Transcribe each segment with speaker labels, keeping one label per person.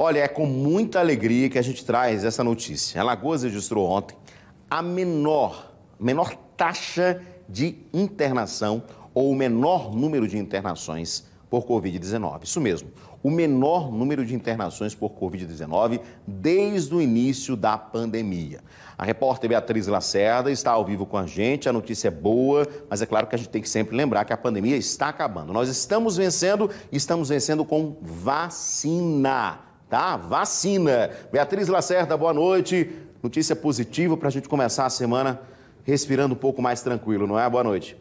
Speaker 1: Olha, é com muita alegria que a gente traz essa notícia. Alagoas registrou ontem a menor taxa de internação ou o menor número de internações por Covid-19. Isso mesmo, o menor número de internações por Covid-19 desde o início da pandemia. A repórter Beatriz Lacerda está ao vivo com a gente, a notícia é boa, mas é claro que a gente tem que sempre lembrar que a pandemia está acabando. Nós estamos vencendo com vacina, tá? Vacina. Beatriz Lacerda, boa noite. Notícia positiva para a gente começar a semana respirando um pouco mais tranquilo, não é? Boa noite.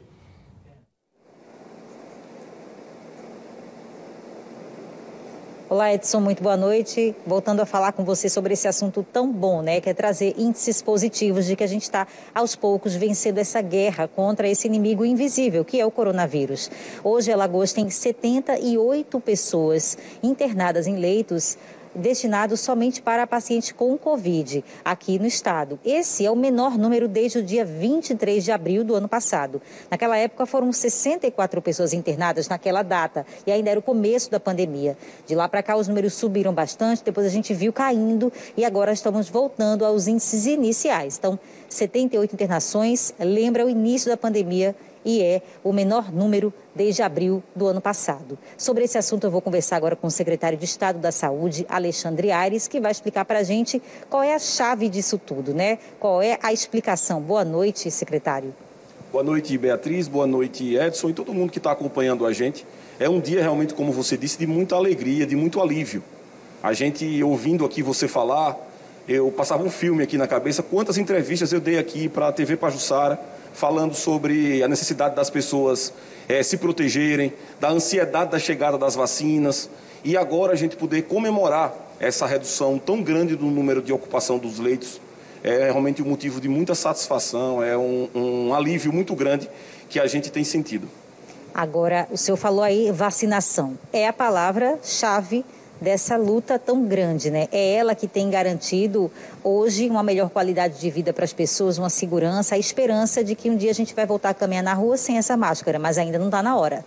Speaker 2: Olá, Edson, muito boa noite. Voltando a falar com você sobre esse assunto tão bom, né? Que é trazer índices positivos de que a gente está, aos poucos, vencendo essa guerra contra esse inimigo invisível, que é o coronavírus. Hoje, Alagoas tem 78 pessoas internadas em leitos destinados somente para pacientes com Covid aqui no estado. Esse é o menor número desde o dia 23 de abril do ano passado. Naquela época foram 64 pessoas internadas naquela data e ainda era o começo da pandemia. De lá para cá os números subiram bastante, depois a gente viu caindo e agora estamos voltando aos índices iniciais. Então, 78 internações, lembra o início da pandemia e é o menor número desde abril do ano passado. Sobre esse assunto eu vou conversar agora com o secretário de Estado da Saúde, Alexandre Aires, que vai explicar para a gente qual é a chave disso tudo, né? Qual é a explicação. Boa noite, secretário.
Speaker 3: Boa noite, Beatriz, boa noite, Edson e todo mundo que está acompanhando a gente. É um dia realmente, como você disse, de muita alegria, de muito alívio. A gente, ouvindo aqui você falar, eu passava um filme aqui na cabeça, quantas entrevistas eu dei aqui para a TV Pajuçara, falando sobre a necessidade das pessoas se protegerem, da ansiedade da chegada das vacinas e agora a gente poder comemorar essa redução tão grande do número de ocupação dos leitos é realmente um motivo de muita satisfação, é um alívio muito grande que a gente tem sentido.
Speaker 2: Agora, o senhor falou aí vacinação, é a palavra-chave dessa luta tão grande, né? É ela que tem garantido hoje uma melhor qualidade de vida para as pessoas, uma segurança, a esperança de que um dia a gente vai voltar a caminhar na rua sem essa máscara, mas ainda não está na hora.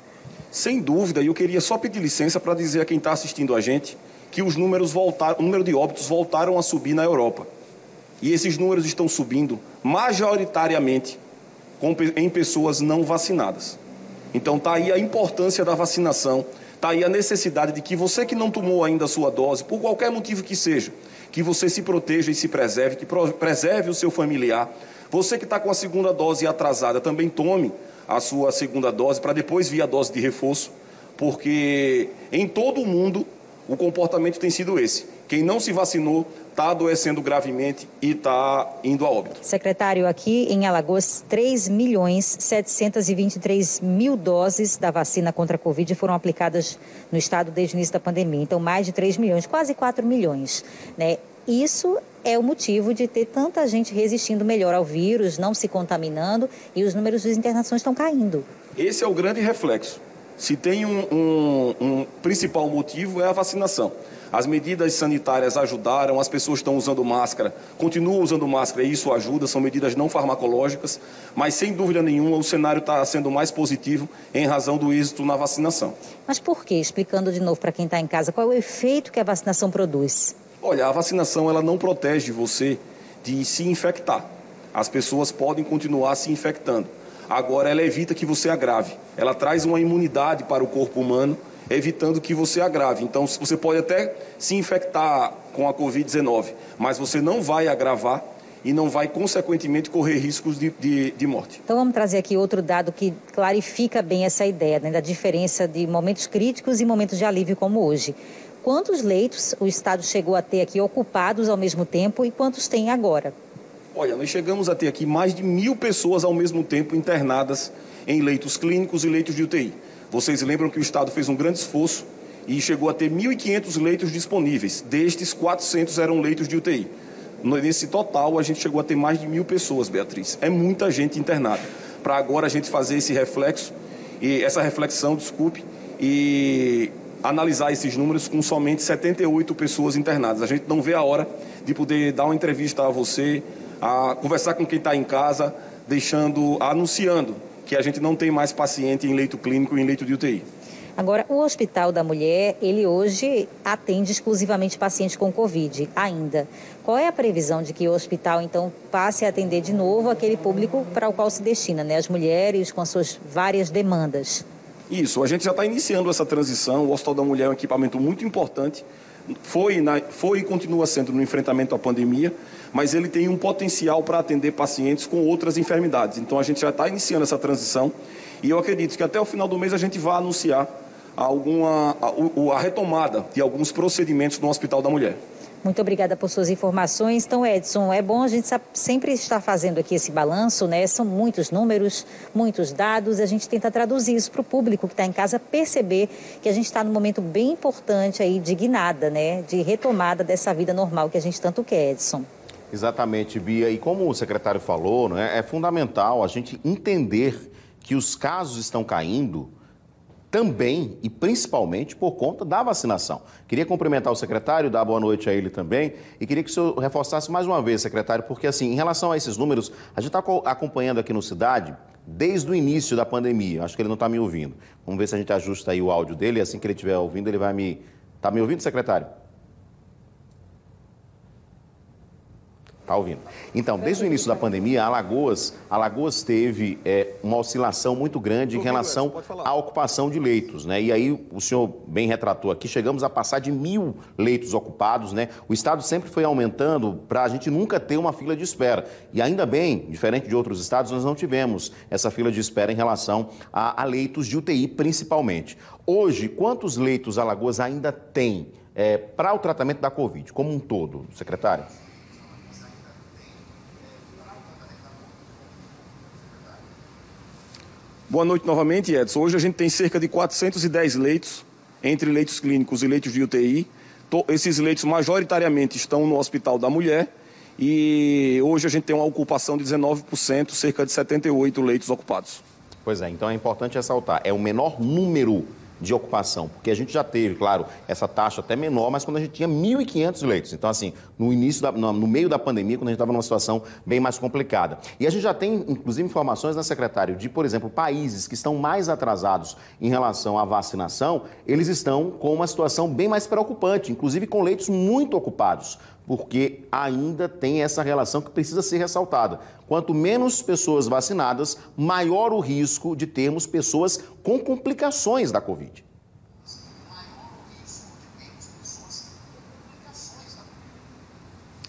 Speaker 3: Sem dúvida, e eu queria só pedir licença para dizer a quem está assistindo a gente que os números voltaram, o número de óbitos voltaram a subir na Europa. E esses números estão subindo majoritariamente em pessoas não vacinadas. Então está aí a importância da vacinação. Está aí a necessidade de que você que não tomou ainda a sua dose, por qualquer motivo que seja, que você se proteja e se preserve, que preserve o seu familiar. Você que está com a segunda dose atrasada, também tome a sua segunda dose para depois vir a dose de reforço, porque em todo o mundo o comportamento tem sido esse. Quem não se vacinou está adoecendo gravemente e está indo a óbito.
Speaker 2: Secretário, aqui em Alagoas, 3.723.000 doses da vacina contra a Covid foram aplicadas no estado desde o início da pandemia. Então, mais de 3 milhões, quase 4 milhões, né? Isso é o motivo de ter tanta gente resistindo melhor ao vírus, não se contaminando e os números de internações estão caindo.
Speaker 3: Esse é o grande reflexo. Se tem um principal motivo é a vacinação. As medidas sanitárias ajudaram, as pessoas estão usando máscara, continuam usando máscara e isso ajuda, são medidas não farmacológicas, mas sem dúvida nenhuma o cenário está sendo mais positivo em razão do êxito na vacinação.
Speaker 2: Mas por quê? Explicando de novo para quem está em casa, qual é o efeito que a vacinação produz?
Speaker 3: Olha, a vacinação ela não protege você de se infectar. As pessoas podem continuar se infectando. Agora ela evita que você agrave. Ela traz uma imunidade para o corpo humano, evitando que você agrave. Então, você pode até se infectar com a Covid-19, mas você não vai agravar e não vai, consequentemente, correr riscos de morte.
Speaker 2: Então, vamos trazer aqui outro dado que clarifica bem essa ideia, né, da diferença de momentos críticos e momentos de alívio como hoje. Quantos leitos o Estado chegou a ter aqui ocupados ao mesmo tempo e quantos tem agora?
Speaker 3: Olha, nós chegamos a ter aqui mais de 1.000 pessoas ao mesmo tempo internadas em leitos clínicos e leitos de UTI. Vocês lembram que o Estado fez um grande esforço e chegou a ter 1.500 leitos disponíveis. Destes, 400 eram leitos de UTI. Nesse total, a gente chegou a ter mais de 1.000 pessoas, Beatriz. É muita gente internada. Para agora a gente fazer esse reflexo, essa reflexão, e analisar esses números com somente 78 pessoas internadas. A gente não vê a hora de poder dar uma entrevista a você, a conversar com quem está em casa, anunciando que a gente não tem mais paciente em leito clínico e em leito de UTI.
Speaker 2: Agora, o Hospital da Mulher, ele hoje atende exclusivamente pacientes com Covid ainda. Qual é a previsão de que o hospital, então, passe a atender de novo aquele público para o qual se destina, né? As mulheres com as suas várias demandas?
Speaker 3: Isso, a gente já está iniciando essa transição. O Hospital da Mulher é um equipamento muito importante. Foi e continua sendo no enfrentamento à pandemia, mas ele tem um potencial para atender pacientes com outras enfermidades. Então, a gente já está iniciando essa transição e eu acredito que até o final do mês a gente vai anunciar a retomada de alguns procedimentos no Hospital da Mulher.
Speaker 2: Muito obrigada por suas informações. Então, Edson, é bom a gente sempre estar fazendo aqui esse balanço, né? São muitos números, muitos dados, a gente tenta traduzir isso para o público que está em casa perceber que a gente está num momento bem importante aí de guinada, né? De retomada dessa vida normal que a gente tanto quer, Edson.
Speaker 1: Exatamente, Bia. E como o secretário falou, né, é fundamental a gente entender que os casos estão caindo também e principalmente por conta da vacinação. Queria cumprimentar o secretário, dar boa noite a ele também e queria que o senhor reforçasse mais uma vez, secretário, porque assim, em relação a esses números, a gente está acompanhando aqui no Cidade desde o início da pandemia. Acho que ele não está me ouvindo. Vamos ver se a gente ajusta aí o áudio dele e assim que ele estiver ouvindo, ele vai me... Está me ouvindo, secretário? Está ouvindo. Então, desde o início da pandemia, Alagoas teve uma oscilação muito grande em relação à ocupação de leitos, né? E aí, o senhor bem retratou aqui, chegamos a passar de 1.000 leitos ocupados, né? O Estado sempre foi aumentando para a gente nunca ter uma fila de espera. E ainda bem, diferente de outros estados, nós não tivemos essa fila de espera em relação a leitos de UTI, principalmente. Hoje, quantos leitos Alagoas ainda tem para o tratamento da Covid, como um todo, secretário?
Speaker 3: Boa noite novamente, Edson. Hoje a gente tem cerca de 410 leitos, entre leitos clínicos e leitos de UTI. Esses leitos majoritariamente estão no Hospital da Mulher e hoje a gente tem uma ocupação de 19%, cerca de 78 leitos ocupados.
Speaker 1: Pois é, então é importante ressaltar, é o menor número de ocupação, porque a gente já teve, claro, essa taxa até menor, mas quando a gente tinha 1.500 leitos. Então, assim, no meio da pandemia, quando a gente estava numa situação bem mais complicada. E a gente já tem, inclusive, informações, né, secretário, de, por exemplo, países que estão mais atrasados em relação à vacinação, eles estão com uma situação bem mais preocupante, inclusive com leitos muito ocupados, porque ainda tem essa relação que precisa ser ressaltada. Quanto menos pessoas vacinadas, maior o risco de termos pessoas com complicações da Covid.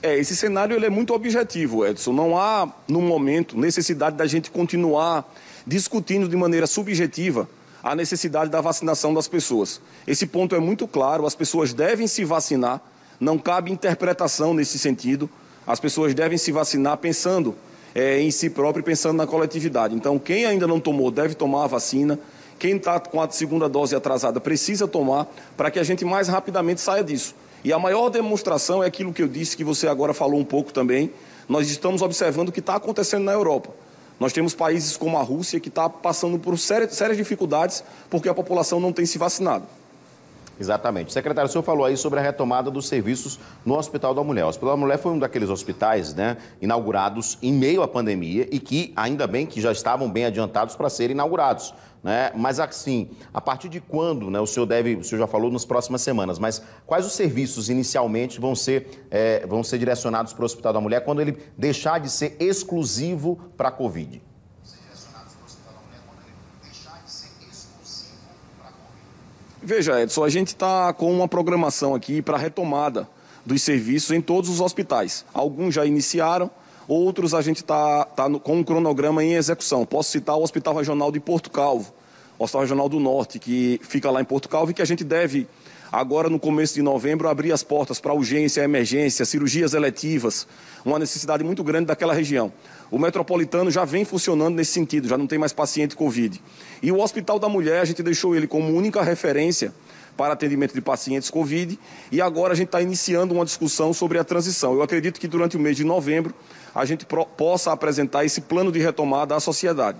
Speaker 3: Esse cenário ele é muito objetivo, Edson. Não há, no momento, necessidade da gente continuar discutindo de maneira subjetiva a necessidade da vacinação das pessoas. Esse ponto é muito claro, as pessoas devem se vacinar. Não cabe interpretação nesse sentido. As pessoas devem se vacinar pensando em si próprio, pensando na coletividade. Então, quem ainda não tomou deve tomar a vacina. Quem está com a segunda dose atrasada precisa tomar para que a gente mais rapidamente saia disso. E a maior demonstração é aquilo que eu disse, que você agora falou um pouco também. Nós estamos observando o que está acontecendo na Europa. Nós temos países como a Rússia que está passando por sérias dificuldades porque a população não tem se vacinado.
Speaker 1: Exatamente. Secretário, o senhor falou aí sobre a retomada dos serviços no Hospital da Mulher. O Hospital da Mulher foi um daqueles hospitais, né, inaugurados em meio à pandemia e que, ainda bem, que já estavam bem adiantados para serem inaugurados, né? Mas, assim, a partir de quando, né, o senhor já falou nas próximas semanas, mas quais os serviços inicialmente vão ser direcionados para o Hospital da Mulher quando ele deixar de ser exclusivo para a Covid?
Speaker 3: Veja, Edson, a gente está com uma programação aqui para a retomada dos serviços em todos os hospitais. Alguns já iniciaram, outros a gente está com um cronograma em execução. Posso citar o Hospital Regional de Porto Calvo, o Hospital Regional do Norte, que fica lá em Porto Calvo e que a gente deve, agora no começo de novembro, abrir as portas para urgência, emergência, cirurgias eletivas, uma necessidade muito grande daquela região. O Metropolitano já vem funcionando nesse sentido, já não tem mais paciente Covid. E o Hospital da Mulher, a gente deixou ele como única referência para atendimento de pacientes Covid e agora a gente está iniciando uma discussão sobre a transição. Eu acredito que durante o mês de novembro a gente possa apresentar esse plano de retomada à sociedade.